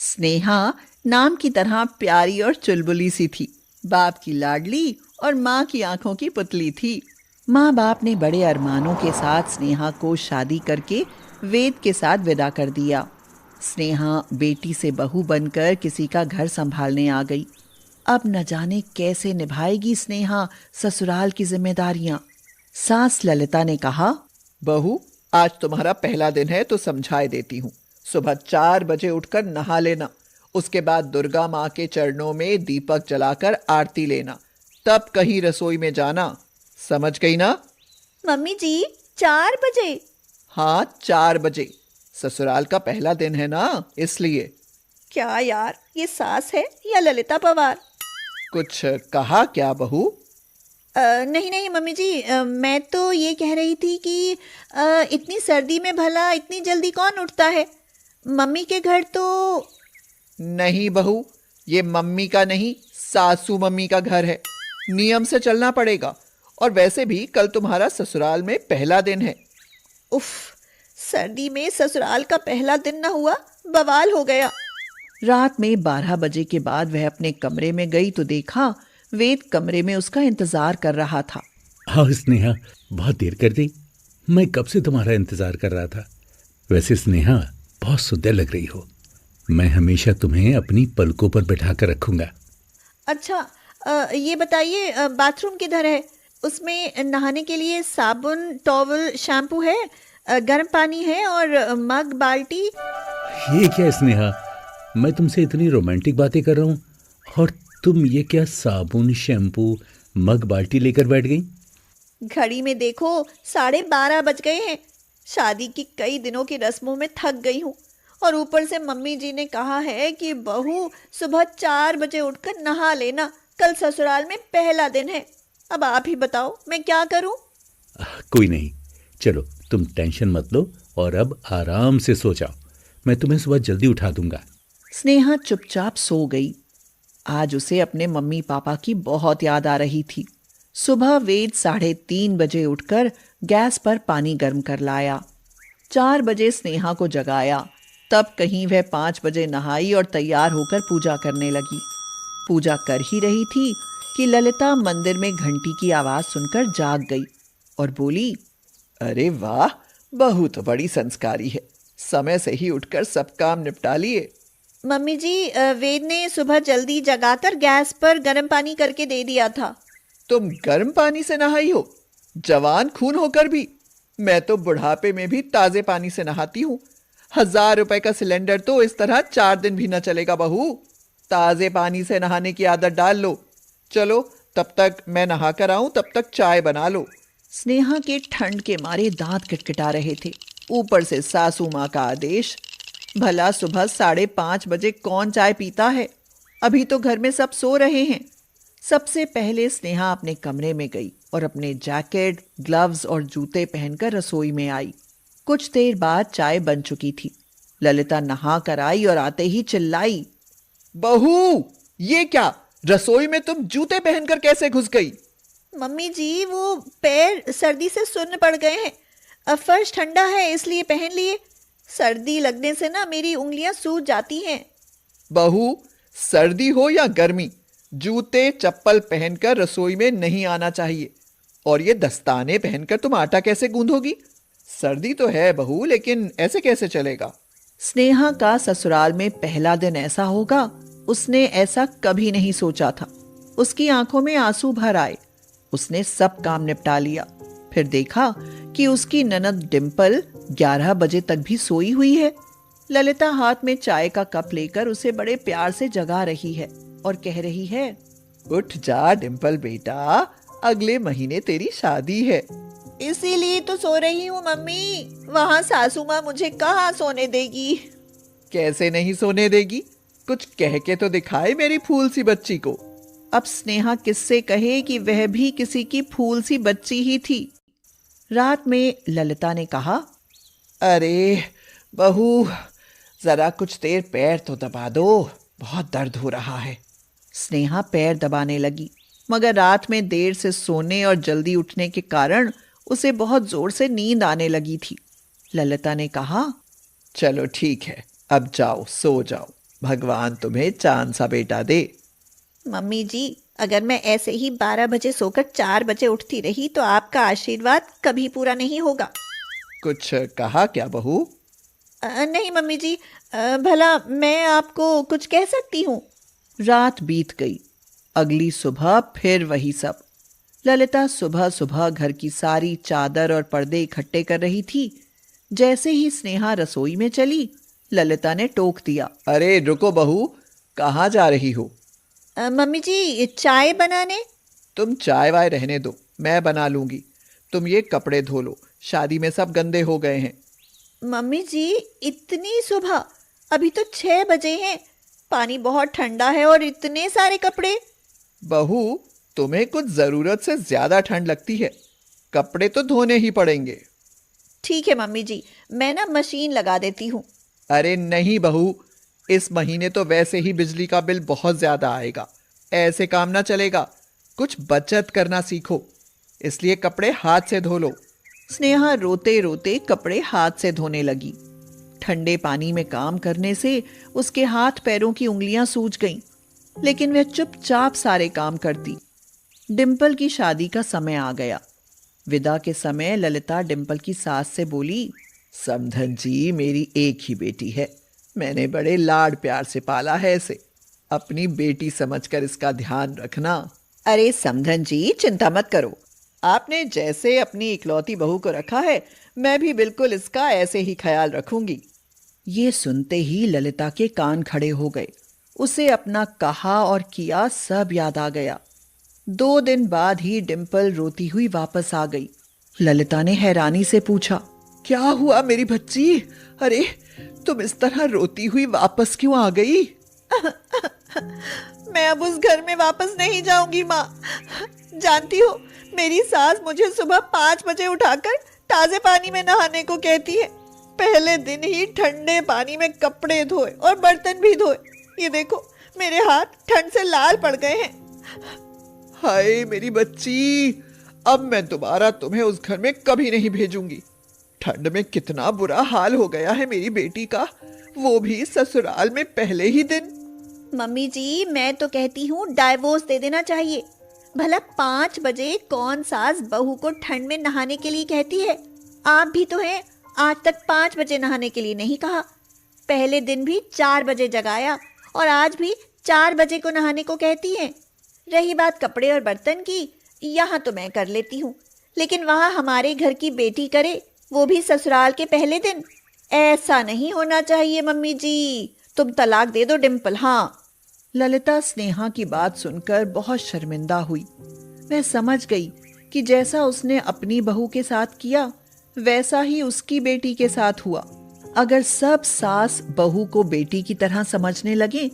स्नेहा नाम की तरह प्यारी और चुलबुली सी थी। बाप की लाडली और माँ की आंखों की पुतली थी। माँ बाप ने बड़े अरमानों के साथ स्नेहा को शादी करके वेद के साथ विदा कर दिया। स्नेहा बेटी से बहू बनकर किसी का घर संभालने आ गई। अब न जाने कैसे निभाएगी स्नेहा ससुराल की जिम्मेदारियां। सास ललिता ने कहा, बहू, आज तुम्हारा पहला दिन है तो समझाए देती हूँ। सुबह 4 बजे उठकर नहा लेना, उसके बाद दुर्गा माँ के चरणों में दीपक जलाकर आरती लेना, तब कहीं रसोई में जाना। समझ गई ना? मम्मी जी, 4 बजे? हाँ, 4 बजे। ससुराल का पहला दिन है ना, इसलिए। क्या यार, ये सास है या ललिता पवार? कुछ कहा क्या बहू? नहीं नहीं मम्मी जी, मैं तो ये कह रही थी कि इतनी सर्दी में भला इतनी जल्दी कौन उठता है? मम्मी के घर तो। नहीं बहू, ये मम्मी का नहीं, सासू मम्मी का घर है। नियम से चलना पड़ेगा। और वैसे भी कल तुम्हारा ससुराल में पहला दिन है। उफ, सर्दी में ससुराल का पहला दिन न हुआ, बवाल हो गया। रात में 12 बजे के बाद वह अपने कमरे में गई तो देखा वेद कमरे में उसका इंतजार कर रहा था। हाँ स्नेहा, बहुत देर कर दी। मैं कब से तुम्हारा इंतजार कर रहा था। वैसे स्नेहा, बहुत सुंदर लग रही हो। मैं हमेशा तुम्हें अपनी पलकों पर बैठा कर रखूंगा। अच्छा, ये बताइए, बाथरूम किधर है? उसमें नहाने के लिए साबुन, टॉवल, शैम्पू है? गर्म पानी है और मग, बाल्टी? ये क्या स्नेहा, मैं तुमसे इतनी रोमांटिक बातें कर रहा हूँ और तुम ये क्या साबुन, शैम्पू, मग, बाल्टी लेकर बैठ गई? घड़ी में देखो, 12:30 बज गए हैं। शादी की कई दिनों की रस्मों में थक गई हूँ और ऊपर से मम्मी जी ने कहा है कि बहू सुबह 4 बजे उठकर नहा लेना, कल ससुराल में पहला दिन है। अब आप ही बताओ, मैं क्या करूं? कोई नहीं, चलो तुम टेंशन मत लो और अब आराम से सो जाओ। मैं तुम्हें सुबह जल्दी उठा दूंगा। स्नेहा चुपचाप सो गई। आज उसे अपने मम्मी पापा की बहुत याद आ रही थी। सुबह वेद 3:30 बजे उठकर गैस पर पानी गर्म कर लाया। 4 बजे स्नेहा को जगाया। तब कहीं वह 5 बजे नहाई और तैयार होकर पूजा करने लगी। पूजा कर ही रही थी कि ललिता मंदिर में घंटी की आवाज सुनकर जाग गई और बोली, अरे वाह, बहू तो बड़ी संस्कारी है। समय से ही उठकर सब काम निपटा लिए। मम्मी जी, वेद ने सुबह जल्दी जगाकर गैस पर गर्म पानी करके दे दिया था। तुम गर्म पानी से नहाई हो? जवान खून होकर भी? मैं तो बुढ़ापे में भी ताजे पानी से नहाती हूँ। 1000 रुपए का सिलेंडर तो इस तरह 4 दिन भी न चलेगा बहू। ताजे पानी से नहाने की आदत डाल लो। चलो, तब तक मैं नहा कर आऊं, तब तक चाय बना लो। स्नेहा के ठंड के मारे दांत किटकिटा रहे थे। ऊपर से सासू माँ का आदेश। भला सुबह 5:30 बजे कौन चाय पीता है? अभी तो घर में सब सो रहे हैं। सबसे पहले स्नेहा अपने कमरे में गई और अपने जैकेट, ग्लव्स और जूते पहनकर रसोई में आई। कुछ देर बाद चाय बन चुकी थी। ललिता नहा कर आई और आते ही चिल्लाई, बहू, ये क्या? रसोई में तुम जूते पहनकर कैसे घुस गई? मम्मी जी, वो पैर सर्दी से सुन्न पड़ गए हैं। अब फर्श ठंडा है इसलिए पहन लिए। सर्दी लगने से ना मेरी उंगलियां सूज जाती हैं। बहू, सर्दी हो या गर्मी, जूते चप्पल पहनकर रसोई में नहीं आना चाहिए। और ये दस्ताने पहनकर तुम आटा कैसे गूंदोगी? सर्दी तो है बहू, लेकिन ऐसे कैसे चलेगा? स्नेहा का ससुराल में पहला दिन ऐसा होगा, उसने ऐसा कभी नहीं सोचा था। उसकी आंखों में आंसू भर आए। उसने सब काम निपटा लिया। फिर देखा कि उसकी ननद डिम्पल 11 बजे तक भी सोई हुई है। ललिता हाथ में चाय का कप लेकर उसे बड़े प्यार से जगा रही है और कह रही है, उठ जा डिम्पल बेटा, अगले महीने तेरी शादी है। इसीलिए तो सो रही हूँ मम्मी। वहां सासू माँ मुझे कहाँ सोने देगी? कैसे नहीं सोने देगी? कुछ कह के तो दिखाए मेरी फूल सी बच्ची को। अब स्नेहा किससे कहे कि वह भी किसी की फूल सी बच्ची ही थी। रात में ललिता ने कहा, अरे बहू, जरा कुछ देर पैर तो दबा दो, बहुत दर्द हो रहा है। स्नेहा पैर दबाने लगी, मगर रात में देर से सोने और जल्दी उठने के कारण उसे बहुत जोर से नींद आने लगी थी। ललिता ने कहा, चलो ठीक है, अब जाओ, सो जाओ। भगवान तुम्हें चांद सा बेटा दे। मम्मी जी, अगर मैं ऐसे ही 12 बजे सोकर 4 बजे उठती रही तो आपका आशीर्वाद कभी पूरा नहीं होगा। कुछ कहा क्या बहू? नहीं मम्मी जी, भला मैं आपको कुछ कह सकती हूँ? रात बीत गई। अगली सुबह फिर वही सब। ललिता सुबह सुबह घर की सारी चादर और पर्दे इकट्ठे कर रही थी। जैसे ही स्नेहा रसोई में चली, ललिता ने टोक दिया। अरे रुको बहू, कहाँ जा रही हो? मम्मी जी, चाय बनाने। तुम चाय वाय रहने दो, मैं बना लूंगी। तुम ये कपड़े धो लो, शादी में सब गंदे हो गए हैं। मम्मी जी, इतनी सुबह? अभी तो 6 बजे हैं। पानी बहुत ठंडा है और इतने सारे कपड़े। बहू, तुम्हें कुछ जरूरत से ज्यादा ठंड लगती है, कपड़े तो धोने ही पड़ेंगे। ठीक है मम्मी जी, मैं ना मशीन लगा देती हूँ। अरे नहीं बहू, इस महीने तो वैसे ही बिजली का बिल बहुत ज्यादा आएगा, ऐसे काम ना चलेगा। कुछ बचत करना सीखो, इसलिए कपड़े हाथ से धो लो। स्नेहा रोते रोते कपड़े हाथ से धोने लगी। ठंडे पानी में काम करने से उसके हाथ पैरों की उंगलियां सूज गईं, लेकिन वह चुपचाप सारे काम करती। डिंपल की शादी का समय आ गया। विदा के समय ललिता डिंपल की सास से बोली, समधन जी, मेरी एक ही बेटी है, मैंने बड़े लाड प्यार से पाला है इसे। अपनी बेटी समझकर इसका ध्यान रखना। अरे समधन जी, चिंता मत करो। आपने जैसे अपनी इकलौती बहू को रखा है, मैं भी बिल्कुल इसका ऐसे ही ख्याल रखूंगी। ये सुनते ही ललिता के कान खड़े हो गए। उसे अपना कहा और किया सब याद आ गया। 2 दिन बाद ही डिंपल रोती हुई वापस आ गई। ललिता ने हैरानी से पूछा, क्या हुआ मेरी बच्ची? अरे तुम इस तरह रोती हुई वापस क्यों आ गई? मैं अब उस घर में वापस नहीं जाऊंगी माँ। जानती हो, मेरी सास मुझे सुबह 5 बजे उठाकर ताजे पानी में नहाने को कहती है। पहले दिन ही ठंडे पानी में कपड़े धोए और बर्तन भी धोए। ये देखो, मेरे हाथ ठंड से लाल पड़ गए हैं। हाय मेरी बच्ची, अब मैं दोबारा तुम्हें उस घर में कभी नहीं भेजूंगी। ठंड में कितना बुरा हाल हो गया है मेरी बेटी का, वो भी ससुराल में पहले ही दिन। मम्मी जी, मैं तो कहती हूँ डाइवोर्स दे देना चाहिए। भला 5 बजे कौन सास बहू को ठंड में नहाने के लिए कहती है? आप भी तो हैं, आज तक 5 बजे नहाने के लिए नहीं कहा। पहले दिन भी 4 बजे जगाया और आज भी 4 बजे को नहाने को कहती है। रही बात कपड़े और बर्तन की, यहाँ तो मैं कर लेती हूँ, लेकिन वहाँ हमारे घर की बेटी करे, वो भी ससुराल के पहले दिन। ऐसा नहीं होना चाहिए मम्मी जी, तुम तलाक दे दो डिंपल। हाँ। ललिता स्नेहा की बात सुनकर बहुत शर्मिंदा हुई। वह समझ गई कि जैसा उसने अपनी बहू के साथ किया, वैसा ही उसकी बेटी के साथ हुआ। अगर सब सास बहू को बेटी की तरह समझने लगे,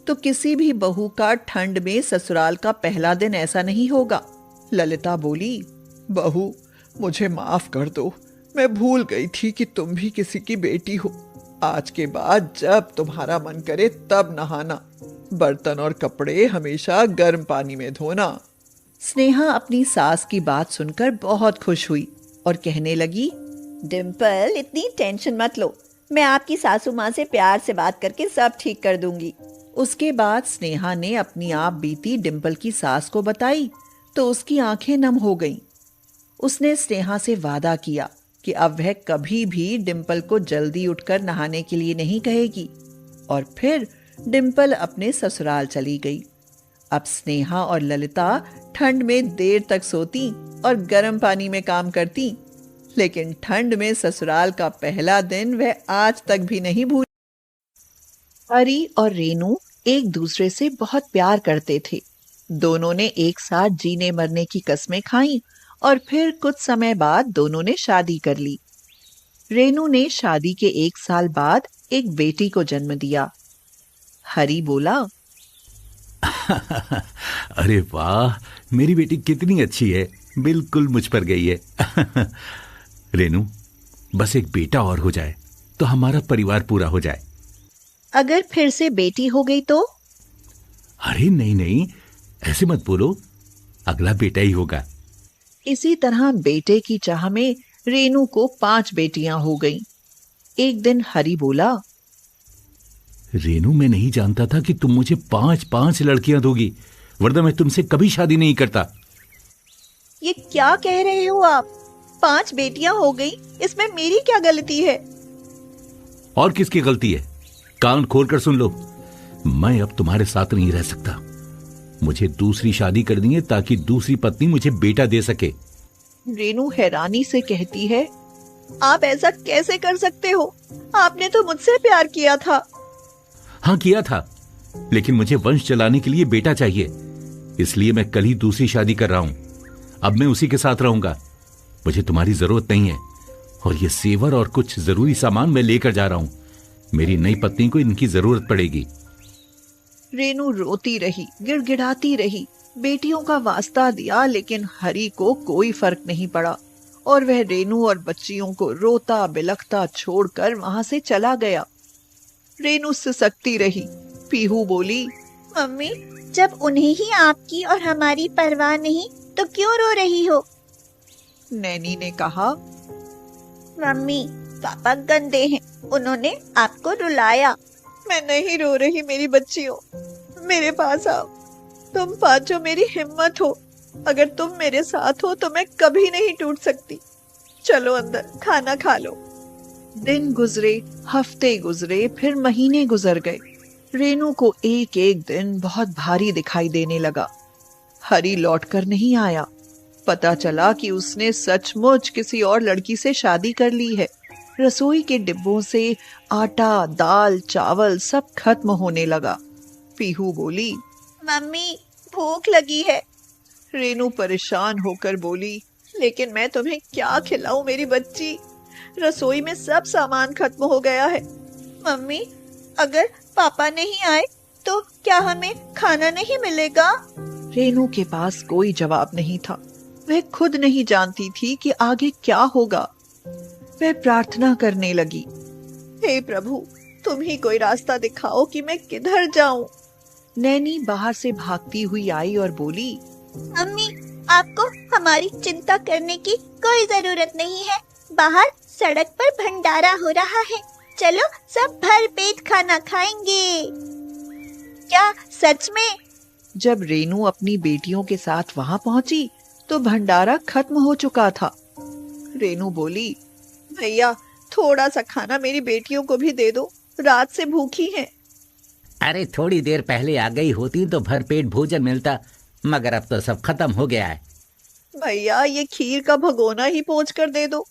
तो किसी भी बहू का ठंड में ससुराल का पहला दिन ऐसा नहीं होगा। ललिता बोली, बहू मुझे माफ कर दो, मैं भूल गई थी कि तुम भी किसी की बेटी हो। आज के बाद जब तुम्हारा मन करे तब नहाना, बर्तन और कपड़े हमेशा गर्म पानी में धोना। स्नेहा अपनी सास की बात सुनकर बहुत खुश हुई और कहने लगी, डिंपल, इतनी टेंशन मत लो, मैं आपकी सासू माँ से प्यार से बात करके सब ठीक कर दूंगी। उसके बाद स्नेहा ने अपनी आप बीती डिंपल की सास को बताई तो उसकी आंखें नम हो गईं। उसने स्नेहा से वादा किया कि अब वह कभी भी डिंपल को जल्दी उठकर नहाने के लिए नहीं कहेगी। और फिर डिंपल अपने ससुराल चली गई। अब स्नेहा और ललिता ठंड में देर तक सोती और गर्म पानी में काम करती, लेकिन ठंड में ससुराल का पहला दिन वह आज तक भी नहीं भूल। हरी और रेनू एक दूसरे से बहुत प्यार करते थे। दोनों ने एक साथ जीने मरने की कस्में खाईं और फिर कुछ समय बाद दोनों ने शादी कर ली। रेनू ने शादी के 1 साल बाद एक बेटी को जन्म दिया। हरी बोला, अरे वाह, मेरी बेटी कितनी अच्छी है, बिल्कुल मुझ पर गई है। रेनू, बस एक बेटा और हो जाए तो हमारा परिवार पूरा हो जाए। अगर फिर से बेटी हो गई तो? अरे नहीं नहीं, ऐसे मत बोलो, अगला बेटा ही होगा। इसी तरह बेटे की चाह में रेनू को 5 बेटियां हो गईं। एक दिन हरी बोला, रेनू, मैं नहीं जानता था कि तुम मुझे 5-5 लड़कियां दोगी, वरना मैं तुमसे कभी शादी नहीं करता। ये क्या कह रहे हो आप? 5 बेटियां हो गई, इसमें मेरी क्या गलती है? और किसकी गलती है? कान खोलकर सुन लो, मैं अब तुम्हारे साथ नहीं रह सकता। मुझे दूसरी शादी करनी है ताकि दूसरी पत्नी मुझे बेटा दे सके। रेनू हैरानी से कहती है, आप ऐसा कैसे कर सकते हो? आपने तो मुझसे प्यार किया था। हाँ, किया था, लेकिन मुझे वंश चलाने के लिए बेटा चाहिए, इसलिए मैं कल ही दूसरी शादी कर रहा हूं। अब मैं उसी के साथ रहूंगा। मुझे तुम्हारी जरूरत नहीं है, और ये सेवर और कुछ जरूरी सामान मैं लेकर जा रहा हूं। मेरी नई पत्नी को इनकी जरूरत पड़ेगी। रेनू रोती रही, गिड़गिड़ाती रही, बेटियों का वास्ता दिया, लेकिन हरि को कोई फर्क नहीं पड़ा और वह रेनू और बच्चियों को रोता बिलखता छोड़कर वहां से चला गया। रेनू सिसकती रही। पीहू बोली, मम्मी, जब उन्हें ही आपकी और हमारी परवाह नहीं तो क्यों रो रही हो? नैनी ने कहा, मम्मी, पापा गंदे हैं, उन्होंने आपको रुलाया। मैं नहीं रो रही मेरी बच्चियों, मेरे पास आओ। तुम पांचों मेरी हिम्मत हो। अगर तुम मेरे साथ हो तो मैं कभी नहीं टूट सकती। चलो अंदर, खाना खा लो। दिन गुजरे, हफ्ते गुजरे, फिर महीने गुजर गए। रेनू को एक एक दिन बहुत भारी दिखाई देने लगा। हरि लौटकर नहीं आया। पता चला कि उसने सचमुच किसी और लड़की से शादी कर ली है। रसोई के डिब्बों से आटा, दाल, चावल सब खत्म होने लगा। पीहू बोली, मम्मी, भूख लगी है। रेनू परेशान होकर बोली, लेकिन मैं तुम्हें क्या खिलाऊं मेरी बच्ची? रसोई में सब सामान खत्म हो गया है। मम्मी, अगर पापा नहीं आए तो क्या हमें खाना नहीं मिलेगा? रेनू के पास कोई जवाब नहीं था। वह खुद नहीं जानती थी कि आगे क्या होगा। वह प्रार्थना करने लगी, हे प्रभु, तुम ही कोई रास्ता दिखाओ कि मैं किधर जाऊं। नैनी बाहर से भागती हुई आई और बोली, मम्मी, आपको हमारी चिंता करने की कोई जरूरत नहीं है। बाहर सड़क पर भंडारा हो रहा है, चलो सब भर पेट खाना खाएंगे। क्या सच में? जब रेनू अपनी बेटियों के साथ वहां पहुंची तो भंडारा खत्म हो चुका था। रेनू बोली, भैया, थोड़ा सा खाना मेरी बेटियों को भी दे दो, रात से भूखी हैं। अरे थोड़ी देर पहले आ गई होती तो भरपेट भोजन मिलता, मगर अब तो सब खत्म हो गया है। भैया, ये खीर का भगोना ही पोंछ कर दे दो,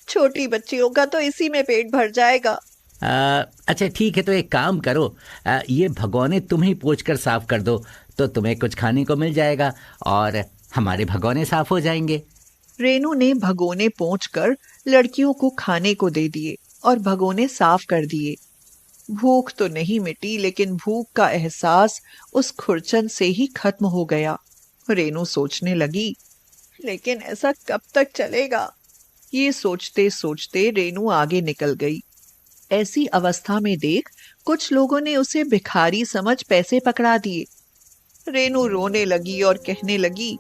छोटी बच्चियों का तो इसी में पेट भर जाएगा। अच्छा ठीक है, तो एक काम करो, ये भगोने तुम ही पोंछ कर साफ कर दो, तो तुम्हें कुछ खाने को मिल जाएगा और हमारे भगोने साफ हो जाएंगे। रेनू ने भगोने पोंछकर लड़कियों को खाने को दे दिए और भगोने साफ कर दिए। भूख तो नहीं मिटी, लेकिन भूख का एहसास उस खुरचन से ही खत्म हो गया। रेनू सोचने लगी, लेकिन ऐसा कब तक चलेगा? ये सोचते सोचते रेनू आगे निकल गई। ऐसी अवस्था में देख कुछ लोगों ने उसे भिखारी समझ पैसे पकड़ा दिए। रेनू रोने लगी और कहने लगी,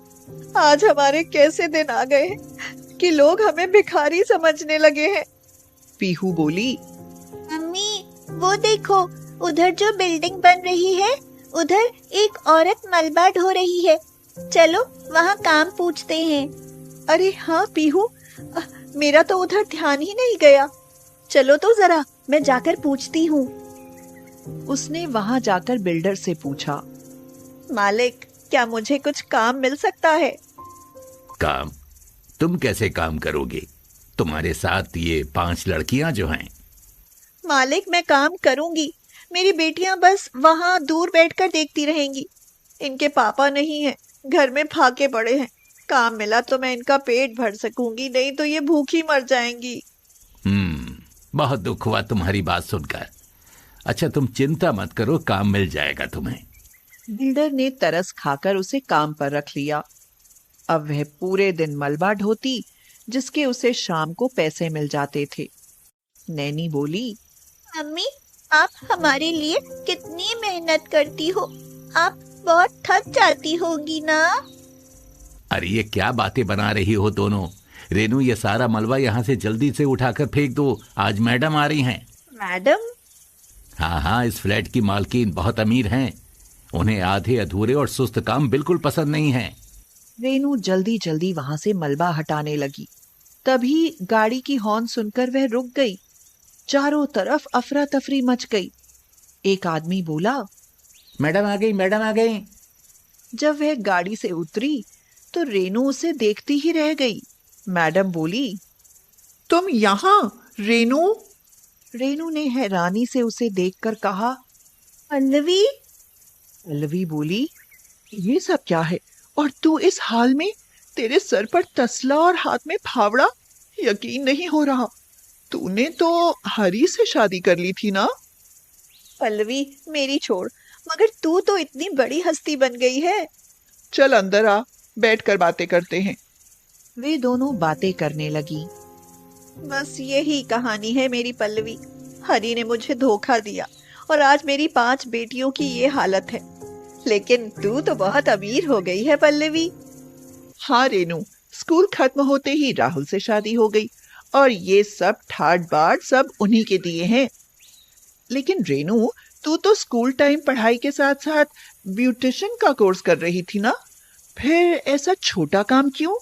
आज हमारे कैसे दिन आ गए हैं कि लोग हमें भिखारी समझने लगे हैं। पीहू बोली, मम्मी, वो देखो, उधर जो बिल्डिंग बन रही है, उधर एक औरत मलबा ढो रही है। चलो वहाँ काम पूछते हैं। अरे हाँ पीहू, मेरा तो उधर ध्यान ही नहीं गया। चलो तो जरा, मैं जाकर पूछती हूँ। उसने वहाँ जाकर बिल्डर से पूछा, मालिक, क्या मुझे कुछ काम मिल सकता है? काम? तुम कैसे काम करोगे? तुम्हारे साथ ये 5 लड़कियां जो हैं। मालिक, मैं काम करूंगी, मेरी बेटियां बस वहां दूर बैठकर देखती रहेंगी। इनके पापा नहीं हैं, घर में फाके पड़े हैं। काम मिला तो मैं इनका पेट भर सकूंगी, नहीं तो ये भूखी मर जाएंगी। बहुत दुख हुआ तुम्हारी बात सुनकर। अच्छा तुम चिंता मत करो, काम मिल जाएगा तुम्हें। बिल्डर ने तरस खाकर उसे काम पर रख लिया। अब वह पूरे दिन मलबा ढोती, जिसके उसे शाम को पैसे मिल जाते थे। नैनी बोली, मम्मी, आप हमारे लिए कितनी मेहनत करती हो, आप बहुत थक जाती होगी ना? अरे ये क्या बातें बना रही हो दोनों? रेनू, ये सारा मलबा यहाँ से जल्दी से उठाकर फेंक दो, आज मैडम आ रही हैं। मैडम? हाँ हाँ, इस फ्लैट की मालकिन बहुत अमीर हैं। उन्हें आधे अधूरे और सुस्त काम बिल्कुल पसंद नहीं है। रेनू जल्दी जल्दी वहां से मलबा हटाने लगी। तभी गाड़ी की हॉर्न सुनकर वह रुक गई। चारों तरफ अफरा तफरी मच गई। एक आदमी बोला, मैडम आ गई, मैडम आ गई। जब वह गाड़ी से उतरी तो रेनू उसे देखती ही रह गई। मैडम बोली, तुम यहाँ रेनू? रेनू ने हैरानी से उसे देखकर कहा, पल्लवी। पल्लवी बोली, ये सब क्या है? और तू इस हाल में? तेरे सर पर तसला और हाथ में फावड़ा? यकीन नहीं हो रहा। तूने तो हरी से शादी कर ली थी ना? पल्लवी मेरी छोड़, मगर तू तो इतनी बड़ी हस्ती बन गई है। चल अंदर आ, बैठकर बातें करते हैं। वे दोनों बातें करने लगी। बस यही कहानी है मेरी पल्लवी। हरी ने मुझे धोखा दिया और आज मेरी 5 बेटियों की ये हालत है। लेकिन तू तो बहुत अमीर हो गई है पल्लवी। हाँ रेनू, स्कूल खत्म होते ही राहुल से शादी हो गई और ये सब ठाट बाट सब उन्हीं के दिए हैं। लेकिन रेनू, तू तो स्कूल टाइम पढ़ाई के साथ साथ ब्यूटिशियन का कोर्स कर रही थी ना? फिर ऐसा छोटा काम क्यों?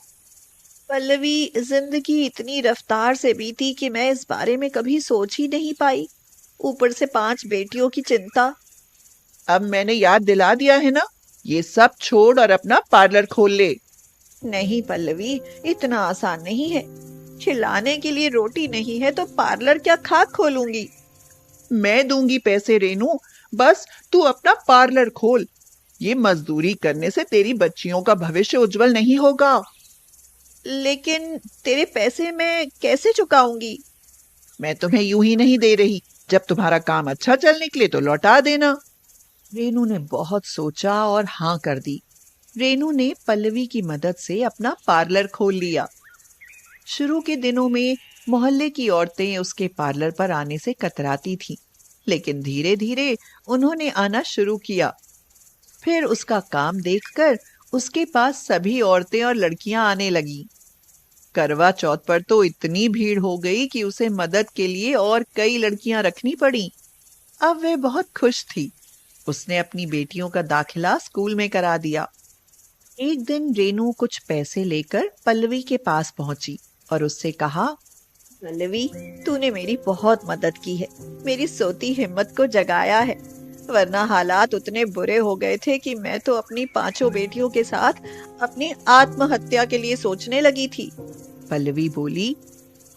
पल्लवी, जिंदगी इतनी रफ्तार से बीती कि मैं इस बारे में कभी सोच ही नहीं पाई। ऊपर से 5 बेटियों की चिंता। अब मैंने याद दिला दिया है ना, ये सब छोड़ और अपना पार्लर खोल ले। नहीं पल्लवी, इतना आसान नहीं है। खिलाने के लिए रोटी नहीं है तो पार्लर क्या खाक खोलूंगी। मैं दूंगी पैसे रेनू, बस तू अपना पार्लर खोल। ये मजदूरी करने से तेरी बच्चियों का भविष्य उज्जवल नहीं होगा। लेकिन तेरे पैसे मैं कैसे चुकाऊंगी? मैं तुम्हें यूं ही नहीं दे रही। जब तुम्हारा काम अच्छा चल निकले तो लौटा देना। रेनू ने बहुत सोचा और हाँ कर दी। रेनू ने पल्लवी की मदद से अपना पार्लर खोल लिया। शुरू के दिनों में मोहल्ले की औरतें उसके पार्लर पर आने से कतराती थीं, लेकिन धीरे धीरे उन्होंने आना शुरू किया। फिर उसका काम देखकर उसके पास सभी औरतें और लड़कियां आने लगीं। करवा चौथ पर तो इतनी भीड़ हो गई कि उसे मदद के लिए और कई लड़कियां रखनी पड़ी। अब वह बहुत खुश थी। उसने अपनी बेटियों का दाखिला स्कूल में करा दिया। एक दिन रेनू कुछ पैसे लेकर पल्लवी के पास पहुंची और उससे कहा, पल्लवी, तूने मेरी बहुत मदद की है। मेरी सोती हिम्मत को जगाया है, वरना हालात उतने बुरे हो गए थे कि मैं तो अपनी 5 बेटियों के साथ अपनी आत्महत्या के लिए सोचने लगी थी। पल्लवी बोली,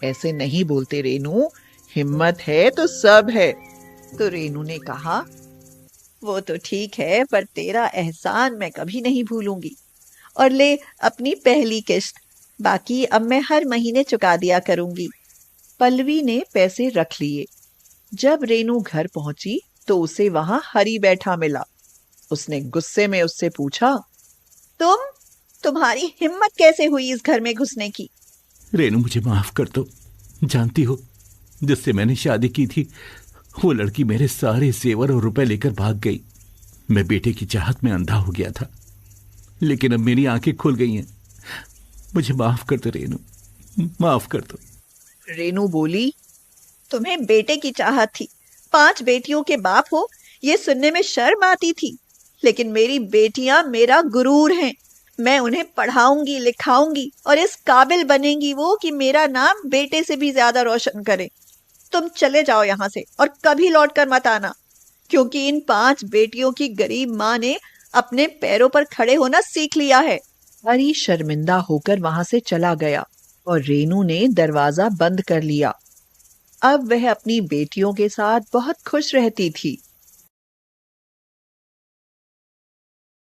ऐसे नहीं बोलते रेनू, हिम्मत है तो सब है। तो रेनू ने कहा, वो तो ठीक है, पर तेरा एहसान मैं कभी नहीं भूलूंगी। और ले अपनी पहली किश्त, बाकी अब मैं हर महीने चुका दिया करूंगी। पल्लवी ने पैसे रख लिए। जब रेनू घर पहुंची तो उसे वहां हरी बैठा मिला। उसने गुस्से में उससे पूछा, तुम्हारी हिम्मत कैसे हुई इस घर में घुसने की? रेनू, मुझे माफ कर दो। जानती हो, जिससे मैंने शादी की थी वो लड़की मेरे सारे जेवर और रुपए लेकर भाग गई। मैं बेटे की चाहत में अंधा हो गया था, लेकिन अब मेरी आंखें खुल गई हैं। मुझे माफ कर दो रेनू, माफ कर दो। रेनू बोली, तुम्हें बेटे की चाहत थी, 5 बेटियों के बाप हो, ये सुनने में शर्म आती थी। लेकिन मेरी बेटियां मेरा गुरूर हैं। मैं उन्हें पढ़ाऊंगी, लिखाऊंगी और इस काबिल बनेंगी वो कि मेरा नाम बेटे से भी ज्यादा रोशन करे। तुम चले जाओ यहाँ से और कभी लौट कर मत आना, क्योंकि इन 5 बेटियों की गरीब माँ ने अपने पैरों पर खड़े होना सीख लिया है। हरी शर्मिंदा होकर वहां से चला गया और रेनू ने दरवाजा बंद कर लिया। अब वह अपनी बेटियों के साथ बहुत खुश रहती थी।